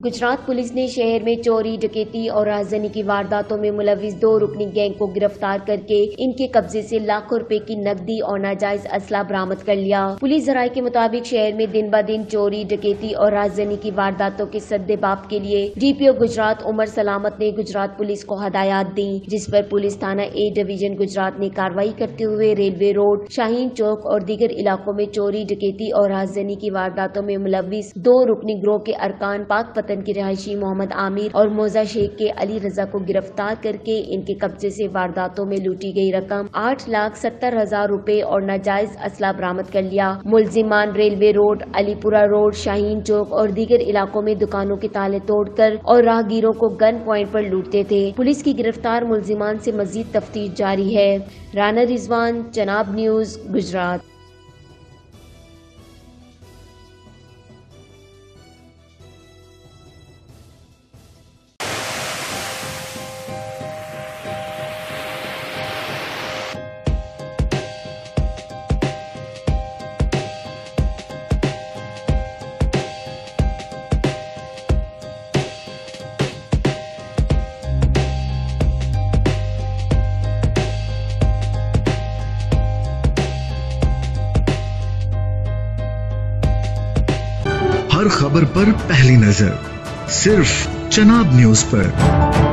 Gujarat police ने शहर में चोरी, डकैती और राजधानी की वारदातों में मुलविस 2 रुकनी गैंग को गिरफ्तार करके इनके कब्जे से लाखों रुपए की नकदी और नाजायज असला बरामद कर लिया। पुलिस जराये के मुताबिक शहर में दिन ब दिन चोरी, डकैती और राजधानी की वारदातों के सद्देबाब के लिए DPO गुजरात उमर सलामत ने गुजरात पुलिस को हदायत दी, जिस पर पुलिस थाना A डिवीजन गुजरात ने कार्रवाई करते हुए रेलवे रोड, शाहीन चौक और दीगर इलाकों में चोरी, डकैती और राजधानी की वारदातों में मुलविस 2 रुकनी गिरोह के अरकान पाक पतन के रहायशी मोहम्मद आमिर और मोजा शेख के अली रजा को गिरफ्तार करके इनके कब्जे से वारदातों में लूटी गई रकम 8,70,000 रुपए और नाजायज असला बरामद कर लिया। मुलजिमान railway road, Alipura road, Shaheen Chowk और दीगर इलाकों में दुकानों के ताले तोड़कर और राहगीरों को गन पॉइंट पर लूटते थे। पुलिस की गिरफ्तार मुलजिमान से मजीद तफ्तीश जारी है। राना रिजवान, चनाब न्यूज, गुजरात। हर खबर पर पहली नजर सिर्फ चनाब न्यूज पर।